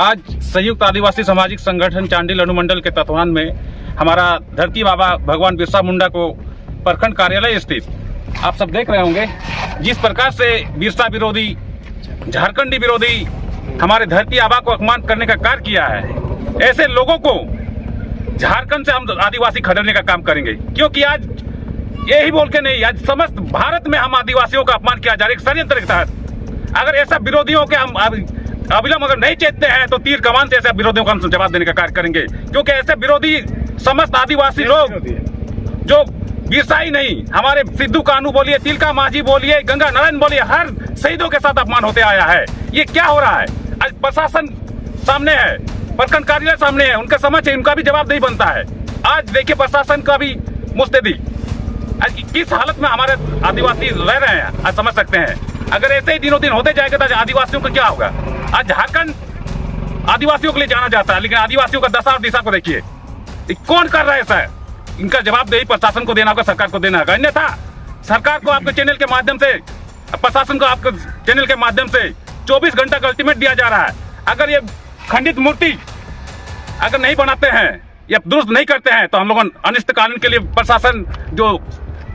आज संयुक्त आदिवासी सामाजिक संगठन चांडिल अनुमंडल के तत्वान में हमारा धरती बाबा भगवान बिरसा मुंडा को प्रखंड कार्यालय स्थित आप सब देख रहे होंगे जिस प्रकार से बिरसा विरोधी, झारखंडी विरोधी हमारे धरती आबा को अपमान करने का कार्य किया है। ऐसे लोगों को झारखंड से हम आदिवासी खदेड़ने का काम करेंगे, क्योंकि आज यही बोल के नहीं, आज समस्त भारत में हम आदिवासियों का अपमान किया जा रहा है एक षड्यंत्र के तहत। अगर ऐसा विरोधियों के हम अविलंब अगर नहीं चेतते हैं तो तीर कमान से ऐसे विरोधियों को हम जवाब देने का कार्य करेंगे, क्योंकि ऐसे विरोधी समस्त आदिवासी लोग जो बिरसा ही नहीं, हमारे सिद्धू कानू बोलिए, तिलका माझी बोलिए, गंगा नारायण बोलिए, हर शहीदों के साथ अपमान होते आया है। ये क्या हो रहा है? आज प्रशासन सामने है, प्रखंड कार्यालय सामने है, उनका समझ है, उनका भी जवाब नहीं बनता है। आज देखिए प्रशासन का भी मुस्तैदी, आज किस हालत में हमारे आदिवासी रह रहे हैं आज समझ सकते हैं। अगर ऐसे ही दिनों दिन होते जाएगा तो आदिवासियों को क्या होगा? आज झारखंड आदिवासियों के लिए जाना जाता है, लेकिन आदिवासियों का दशा और दिशा को देखिए, कौन कर रहा है ऐसा? इनका जवाबदेही प्रशासन को देना होगा, सरकार को देना होगा। अन्यथा सरकार को आपके चैनल के माध्यम से, प्रशासन को आपके चैनल के माध्यम से 24 घंटा का अल्टीमेट दिया जा रहा है। अगर ये खंडित मूर्ति अगर नहीं बनाते हैं या दुरुस्त नहीं करते हैं तो हम लोग अनिश्चितकालीन के लिए प्रशासन जो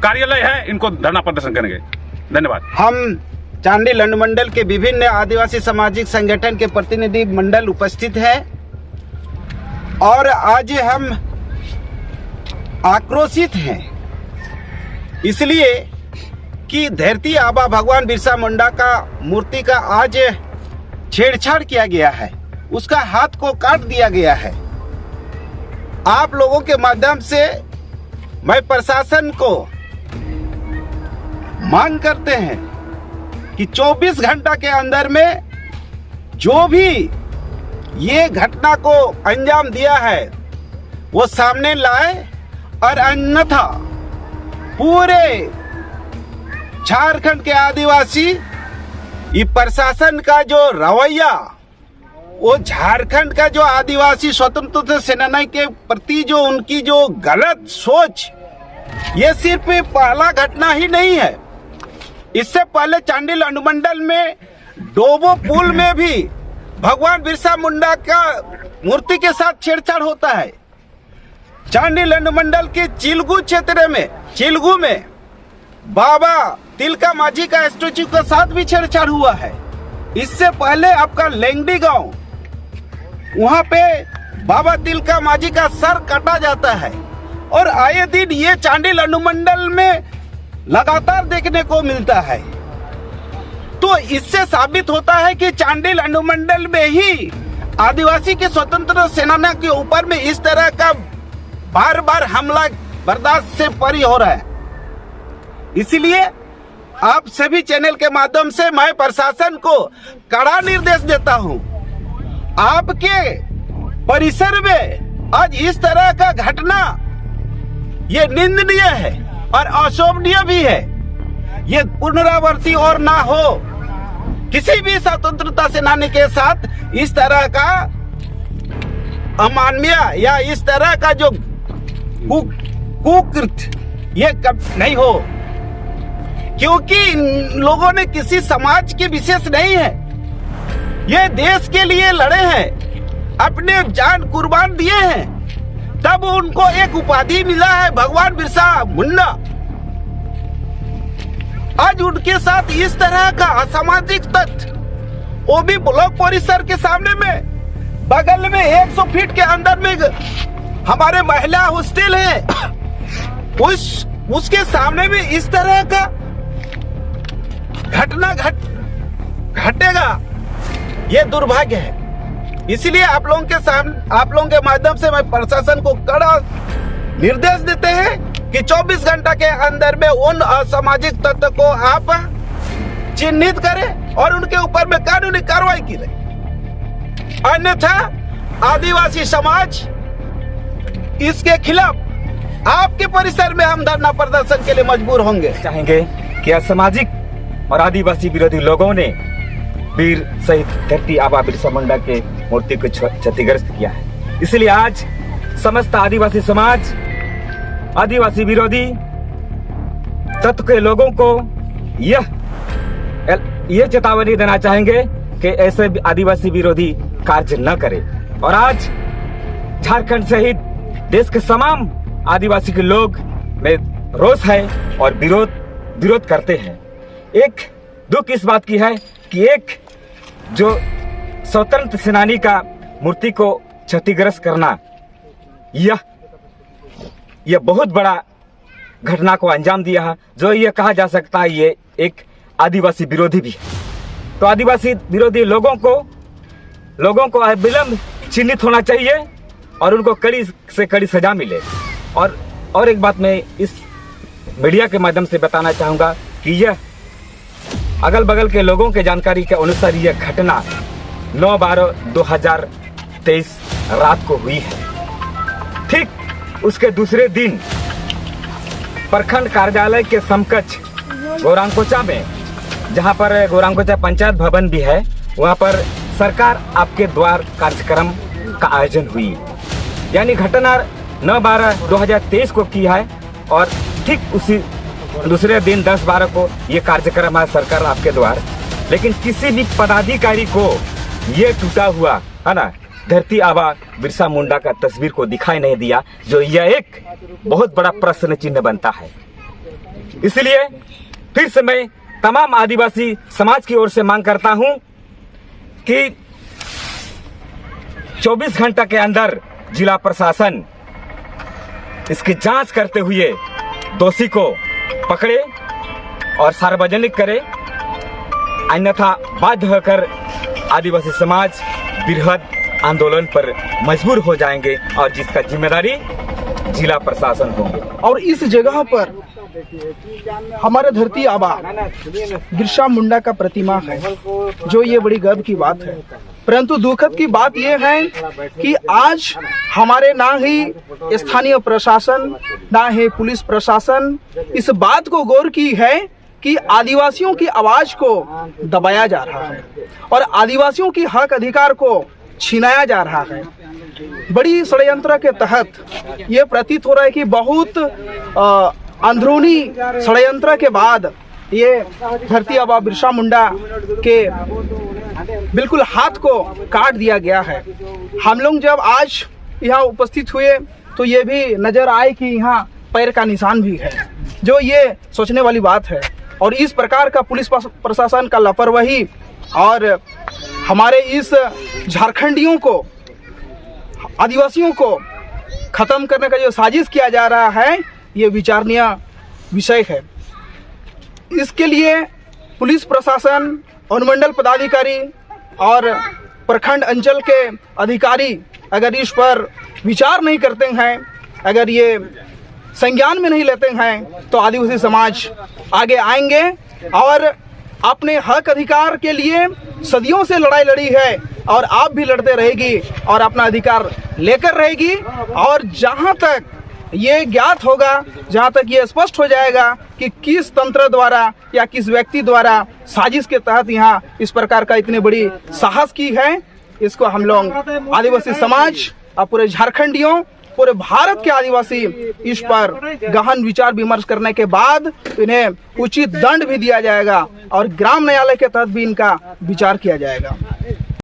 कार्यालय है इनको धरना प्रदर्शन करेंगे। धन्यवाद। हम चांडिल अनुमंडल के विभिन्न आदिवासी सामाजिक संगठन के प्रतिनिधि मंडल उपस्थित है और आज हम आक्रोशित हैं इसलिए कि धरती आबा भगवान बिरसा मुंडा का मूर्ति का आज छेड़छाड़ किया गया है, उसका हाथ को काट दिया गया है। आप लोगों के माध्यम से मैं प्रशासन को मांग करते हैं कि 24 घंटा के अंदर में जो भी ये घटना को अंजाम दिया है वो सामने लाए और अन्यथा पूरे झारखंड के आदिवासी ये प्रशासन का जो रवैया, वो झारखंड का जो आदिवासी स्वतंत्रता सेनानी के प्रति जो उनकी जो गलत सोच, ये सिर्फ पहला घटना ही नहीं है। इससे पहले चांडिल अनुमंडल में डोबो पुल में भी भगवान बिरसा मुंडा का मूर्ति के साथ छेड़छाड़ होता है। चांडिल अनुमंडल के चिलगू में बाबा तिलका माझी का स्टैचू के साथ भी छेड़छाड़ हुआ है। इससे पहले आपका लेंगडी गांव, वहां पे बाबा तिलका माझी का सर काटा जाता है और आए दिन ये चांडिल अनुमंडल में लगातार देखने को मिलता है। तो इससे साबित होता है कि चांडिल अनुमंडल में ही आदिवासी के स्वतंत्रता सेनानी के ऊपर में इस तरह का बार बार हमला बर्दाश्त से परे हो रहा है। इसलिए आप सभी चैनल के माध्यम से मैं प्रशासन को कड़ा निर्देश देता हूं, आपके परिसर में आज इस तरह का घटना ये निंदनीय है और अशोभनीय भी है। ये पुनरावृत्ति और ना हो, किसी भी स्वतंत्रता सेनानी के साथ इस तरह का अमानवीय या इस तरह का जो कुकृत्य ये कब नहीं हो, क्योंकि इन लोगों ने किसी समाज के विशेष नहीं है, ये देश के लिए लड़े हैं, अपने जान कुर्बान दिए हैं, तब उनको एक उपाधि मिला है भगवान बिरसा मुंडा। आज उनके साथ इस तरह का असामाजिक तत्व, वो भी ब्लॉक परिसर के सामने में, बगल में 100 फीट के अंदर में हमारे महिला हॉस्टल है, उसके सामने में इस तरह का घटना घटेगा, ये दुर्भाग्य है। इसलिए आप लोगों के माध्यम से मैं प्रशासन को कड़ा निर्देश देते हैं कि 24 घंटा के अंदर में उन असामाजिक तत्व को आप चिन्हित करें और उनके ऊपर में कानूनी कार्रवाई की जाए। अन्यथा आदिवासी समाज इसके खिलाफ आपके परिसर में हम धरना प्रदर्शन के लिए मजबूर होंगे। चाहेंगे कि असामाजिक और आदिवासी विरोधी लोगों ने वीर शहीद धरती आबा बिरसा मुंडा के मूर्ति को क्षतिग्रस्त किया है। इसलिए आज समस्त आदिवासी समाज, आदिवासी विरोधी तत्व के लोगों को यह चेतावनी देना चाहेंगे कि ऐसे आदिवासी विरोधी कार्य न करे। और आज झारखंड सहित देश के तमाम आदिवासी के लोग में रोष है और विरोध करते हैं। एक दुख इस बात की है कि एक जो स्वतंत्र सेनानी का मूर्ति को क्षतिग्रस्त करना, यह बहुत बड़ा घटना को अंजाम दिया है, जो यह कहा जा सकता है ये एक आदिवासी विरोधी भी है। तो आदिवासी विरोधी लोगों को अविलंब चिन्हित होना चाहिए और उनको कड़ी से कड़ी सजा मिले। और एक बात मैं इस मीडिया के माध्यम से बताना चाहूँगा कि यह अगल बगल के लोगों के जानकारी के अनुसार यह घटना 9/12/2023 रात को हुई है। ठीक उसके दूसरे दिन प्रखंड कार्यालय के समकक्ष गौरांगकोचा में, जहां पर गौरांगकोचा पंचायत भवन भी है, वहां पर सरकार आपके द्वार कार्यक्रम का आयोजन हुई। यानी घटना 9/12/2023 को की है और ठीक उसी दूसरे दिन 10/12 को ये कार्यक्रम है सरकार आपके द्वार। लेकिन किसी भी पदाधिकारी को ये टूटा हुआ है ना धरती आबा बिरसा मुंडा का तस्वीर को दिखाई नहीं दिया, जो यह एक बहुत बड़ा प्रश्न चिन्ह बनता है। इसलिए फिर से मैं तमाम आदिवासी समाज की ओर से मांग करता हूं कि 24 घंटा के अंदर जिला प्रशासन इसकी जांच करते हुए दोषी को पकड़े और सार्वजनिक करे, अन्यथा बाध्य होकर आदिवासी समाज बृहद आंदोलन पर मजबूर हो जाएंगे और जिसका जिम्मेदारी जिला प्रशासन होंगे। और इस जगह पर हमारे धरती आबा बिरसा मुंडा का प्रतिमा है, जो ये बड़ी गर्व की बात है। परंतु दुखद की बात यह है कि आज हमारे ना ही स्थानीय प्रशासन ना ही पुलिस प्रशासन इस बात को गौर की है कि आदिवासियों की आवाज को दबाया जा रहा है और आदिवासियों की हक अधिकार को छीनाया जा रहा है। बड़ी षड्यंत्र के तहत ये प्रतीत हो रहा है कि बहुत अंदरूनी षड्यंत्र के बाद ये धरती आबा बिरसा मुंडा के बिल्कुल हाथ को काट दिया गया है। हम लोग जब आज यहाँ उपस्थित हुए तो ये भी नजर आए कि यहाँ पैर का निशान भी है, जो ये सोचने वाली बात है। और इस प्रकार का पुलिस प्रशासन का लापरवाही और हमारे इस झारखंडियों को, आदिवासियों को खत्म करने का जो साजिश किया जा रहा है, ये विचारणीय विषय है। इसके लिए पुलिस प्रशासन, अनुमंडल पदाधिकारी और प्रखंड अंचल के अधिकारी अगर इस पर विचार नहीं करते हैं, अगर ये संज्ञान में नहीं लेते हैं, तो आदिवासी समाज आगे आएंगे और अपने हक अधिकार के लिए सदियों से लड़ाई लड़ी है और आप भी लड़ते रहेगी और अपना अधिकार लेकर रहेगी। और जहां तक ये ज्ञात होगा, जहां तक ये स्पष्ट हो जाएगा कि किस तंत्र द्वारा या किस व्यक्ति द्वारा साजिश के तहत यहाँ इस प्रकार का इतनी बड़ी साहस की है, इसको हम लोग आदिवासी समाज और पूरे झारखंडियों, पूरे भारत के आदिवासी इस पर गहन विचार विमर्श करने के बाद इन्हें उचित दंड भी दिया जाएगा और ग्राम न्यायालय के तहत भी इनका विचार किया जाएगा।